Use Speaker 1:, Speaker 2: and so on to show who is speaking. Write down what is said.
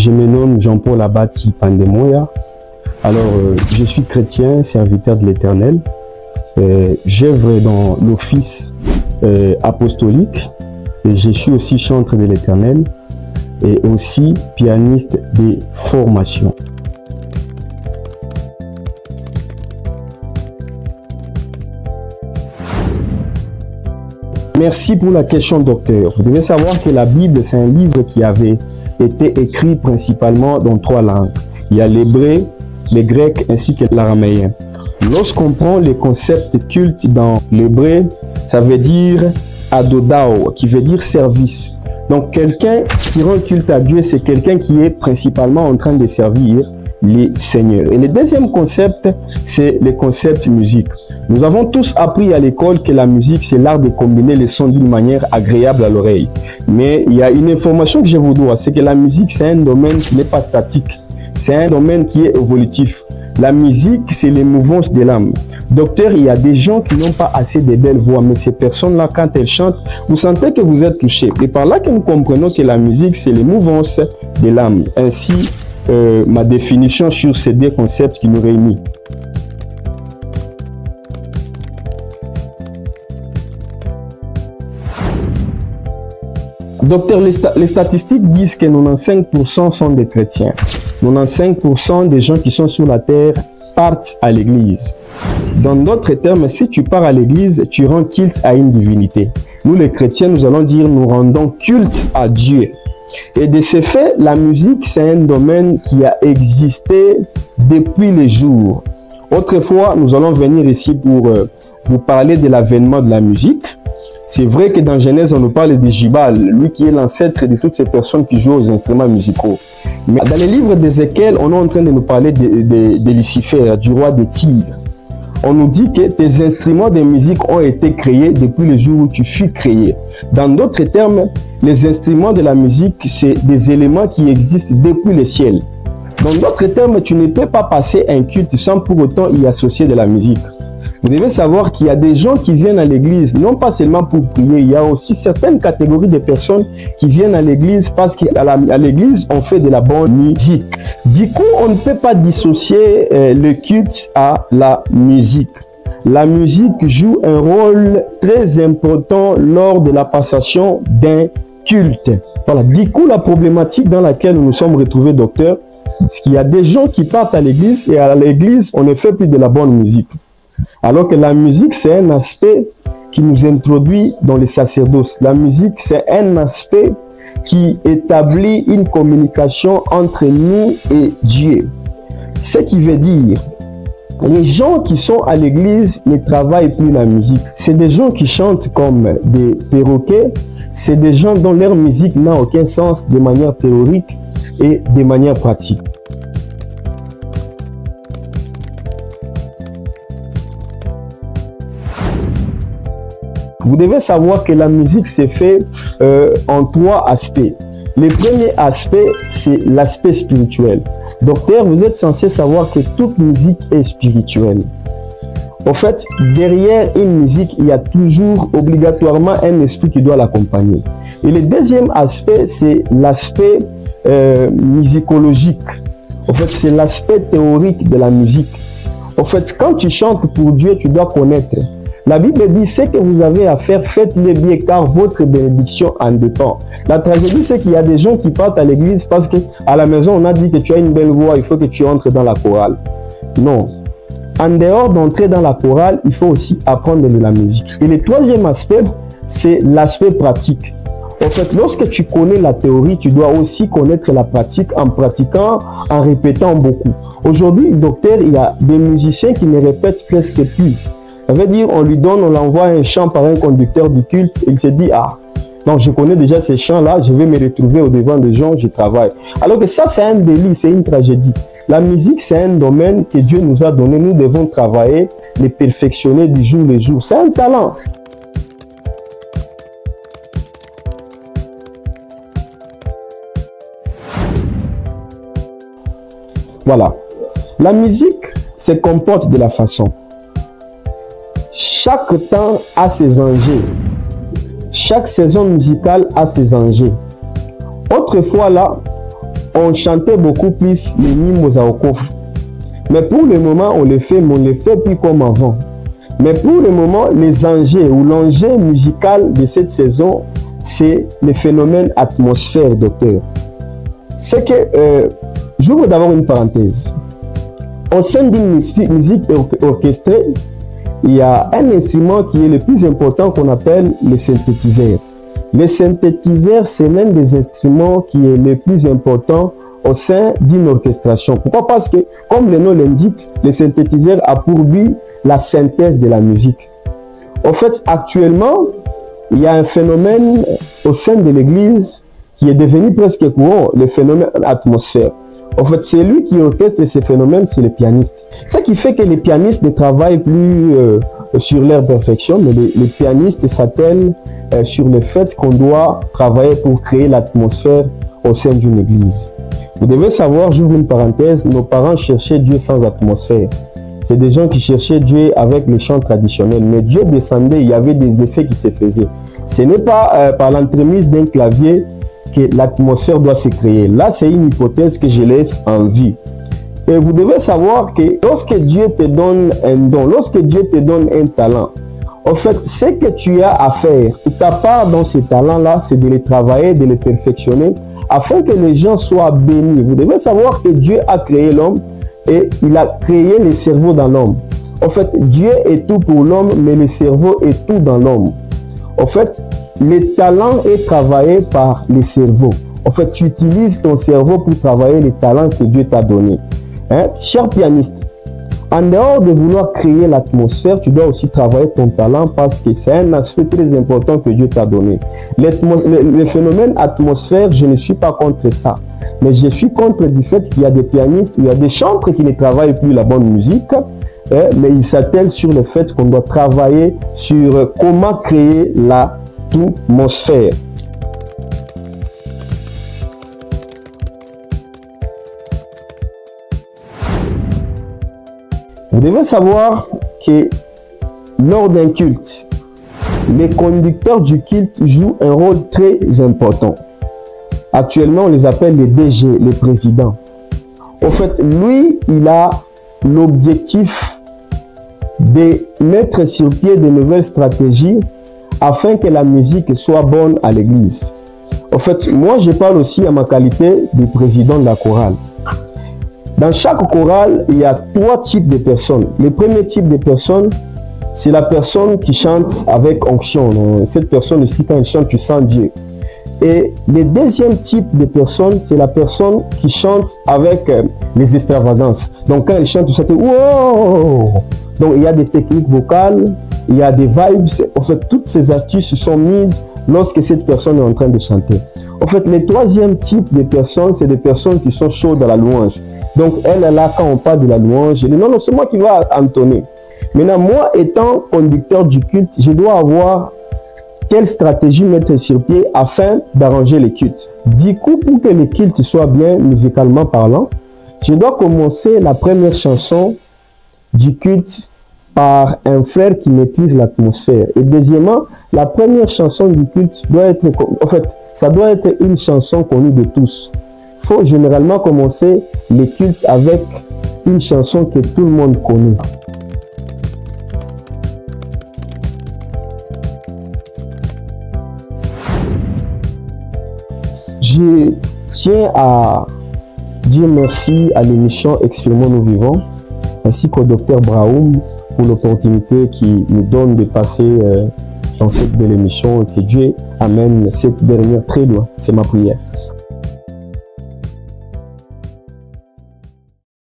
Speaker 1: Je me nomme Jean-Paul Abati Pandemoya. Alors, je suis chrétien, serviteur de l'Éternel. J'œuvre dans l'office apostolique et je suis aussi chanteur de l'Éternel et aussi pianiste de formation. Merci pour la question, docteur. Vous devez savoir que la Bible, c'est un livre qui avait été écrit principalement dans 3 langues. Il y a l'hébreu, le grec ainsi que l'araméen. Lorsqu'on prend les concepts cultes dans l'hébreu, ça veut dire adodao, qui veut dire service. Donc quelqu'un qui rend culte à Dieu, c'est quelqu'un qui est principalement en train de servir les seigneurs. Et le deuxième concept, c'est le concept musique. Nous avons tous appris à l'école que la musique, c'est l'art de combiner les sons d'une manière agréable à l'oreille. Mais il y a une information que je vous dois, c'est que la musique, c'est un domaine qui n'est pas statique. C'est un domaine qui est évolutif. La musique, c'est les mouvances de l'âme. Docteur, il y a des gens qui n'ont pas assez de belles voix, mais ces personnes-là, quand elles chantent, vous sentez que vous êtes touché. Et par là que nous comprenons que la musique, c'est les mouvances de l'âme. Ainsi, ma définition sur ces 2 concepts qui nous réunissent. Docteur, les statistiques disent que 95% sont des chrétiens. 95% des gens qui sont sur la terre partent à l'église. Dans d'autres termes, si tu pars à l'église, tu rends culte à une divinité. Nous les chrétiens, nous allons dire nous rendons culte à Dieu. Et de ce fait, la musique, c'est un domaine qui a existé depuis les jours. Autrefois, nous allons venir ici pour vous parler de l'avènement de la musique. C'est vrai que dans Genèse, on nous parle de Jibal, lui qui est l'ancêtre de toutes ces personnes qui jouent aux instruments musicaux. Mais dans les livres d'Ézéchiel, on est en train de nous parler de Lucifer, du roi des tigres. On nous dit que tes instruments de musique ont été créés depuis le jour où tu fus créé. Dans d'autres termes, les instruments de la musique, c'est des éléments qui existent depuis le ciel. Dans d'autres termes, tu ne peux pas passer un culte sans pour autant y associer de la musique. Vous devez savoir qu'il y a des gens qui viennent à l'église, non pas seulement pour prier, il y a aussi certaines catégories de personnes qui viennent à l'église parce qu'à l'église, on fait de la bonne musique. Du coup, on ne peut pas dissocier le culte à la musique. La musique joue un rôle très important lors de la passation d'un culte. Voilà. Du coup, la problématique dans laquelle nous nous sommes retrouvés, docteur, c'est qu'il y a des gens qui partent à l'église et à l'église, on ne fait plus de la bonne musique. Alors que la musique, c'est un aspect qui nous introduit dans le sacerdoce. La musique, c'est un aspect qui établit une communication entre nous et Dieu. Ce qui veut dire, les gens qui sont à l'église ne travaillent plus la musique. C'est des gens qui chantent comme des perroquets. C'est des gens dont leur musique n'a aucun sens de manière théorique et de manière pratique. Vous devez savoir que la musique s'est fait en 3 aspects. Le premier aspect, c'est l'aspect spirituel. Docteur, vous êtes censé savoir que toute musique est spirituelle. En fait, derrière une musique, il y a toujours obligatoirement un esprit qui doit l'accompagner. Et le deuxième aspect, c'est l'aspect musicologique. En fait, c'est l'aspect théorique de la musique. En fait, quand tu chantes pour Dieu, tu dois connaître. La Bible dit, ce que vous avez à faire, faites-le bien, car votre bénédiction en dépend. La tragédie, c'est qu'il y a des gens qui partent à l'église parce qu'à la maison, on a dit que tu as une belle voix, il faut que tu entres dans la chorale. Non. En dehors d'entrer dans la chorale, il faut aussi apprendre de la musique. Et le troisième aspect, c'est l'aspect pratique. En fait, lorsque tu connais la théorie, tu dois aussi connaître la pratique en pratiquant, en répétant beaucoup. Aujourd'hui, docteur, il y a des musiciens qui ne répètent presque plus. Ça veut dire, on lui donne, on l'envoie un chant par un conducteur du culte, et il se dit, ah, non, je connais déjà ces chants-là, je vais me retrouver au devant des gens, je travaille. Alors que ça, c'est un délit, c'est une tragédie. La musique, c'est un domaine que Dieu nous a donné, nous devons travailler, les perfectionner du jour le jour. C'est un talent. Voilà. La musique se comporte de la façon. Chaque temps a ses enjeux. Chaque saison musicale a ses enjeux. Autrefois là, on chantait beaucoup plus les nyimbo za okofu. Mais pour le moment, on le fait, mais on ne le fait plus comme avant. Mais pour le moment, les enjeux ou l'enjeu musical de cette saison, c'est le phénomène atmosphère, docteur. C'est que, je veux d'abord une parenthèse. Au sein d'une musique orchestrée, il y a un instrument qui est le plus important qu'on appelle le synthétiseur. Le synthétiseur, c'est l'un des instruments qui est le plus important au sein d'une orchestration. Pourquoi? Parce que, comme le nom l'indique, le synthétiseur a pour but la synthèse de la musique. En fait, actuellement, il y a un phénomène au sein de l'Église qui est devenu presque courant, le phénomène atmosphère. En fait, c'est lui qui orchestre ces phénomènes, c'est le pianiste. Ce qui fait que les pianistes ne travaillent plus sur leur perfection, mais les pianistes s'attellent sur le fait qu'on doit travailler pour créer l'atmosphère au sein d'une église. Vous devez savoir, j'ouvre une parenthèse, nos parents cherchaient Dieu sans atmosphère. C'est des gens qui cherchaient Dieu avec les chants traditionnels, mais Dieu descendait, il y avait des effets qui se faisaient. Ce n'est pas par l'entremise d'un clavier que l'atmosphère doit se créer. Là, c'est une hypothèse que je laisse en vie. Et vous devez savoir que lorsque Dieu te donne un don, lorsque Dieu te donne un talent, en fait, ce que tu as à faire, ta part dans ces talents-là, c'est de les travailler, de les perfectionner, afin que les gens soient bénis. Vous devez savoir que Dieu a créé l'homme et il a créé le cerveau dans l'homme. En fait, Dieu est tout pour l'homme, mais le cerveau est tout dans l'homme. En fait, le talent est travaillé par le cerveau. En fait, tu utilises ton cerveau pour travailler les talents que Dieu t'a donnés. Hein? Cher pianiste, en dehors de vouloir créer l'atmosphère, tu dois aussi travailler ton talent parce que c'est un aspect très important que Dieu t'a donné. Le phénomène atmosphère, je ne suis pas contre ça. Mais je suis contre du fait qu'il y a des pianistes, il y a des chantres qui ne travaillent plus la bonne musique, mais ils s'attellent sur le fait qu'on doit travailler sur comment créer l'atmosphère. Vous devez savoir que lors d'un culte, les conducteurs du culte jouent un rôle très important. Actuellement, on les appelle les DG, les présidents. En fait, lui, il a l'objectif de mettre sur pied de nouvelles stratégies afin que la musique soit bonne à l'église. En fait, moi, je parle aussi à ma qualité de président de la chorale. Dans chaque chorale, il y a 3 types de personnes. Le premier type de personne, c'est la personne qui chante avec onction. Cette personne ici, quand elle chante, tu sens Dieu. Et le deuxième type de personne, c'est la personne qui chante avec les extravagances. Donc quand elle chante, tu sens wow! Donc il y a des techniques vocales, il y a des vibes. En fait, toutes ces astuces sont mises lorsque cette personne est en train de chanter. En fait, le troisième type de personnes, c'est des personnes qui sont chaudes à la louange. Donc elle est là quand on parle de la louange. Elle dit non, c'est moi qui vais entonner. Maintenant, moi étant conducteur du culte, je dois avoir quelle stratégie mettre sur pied afin d'arranger les cultes. Du coup, pour que les cultes soient bien musicalement parlant, je dois commencer la première chanson du culte par un frère qui maîtrise l'atmosphère. Et deuxièmement, la première chanson du culte doit être, en fait, ça doit être une chanson connue de tous. Il faut généralement commencer les cultes avec une chanson que tout le monde connaît. Je tiens à dire merci à l'émission Exprimons nous vivons, ainsi qu'au docteur Brahum pour l'opportunité qu'il nous donne de passer dans cette belle émission et que Dieu amène cette dernière très loin. C'est ma prière.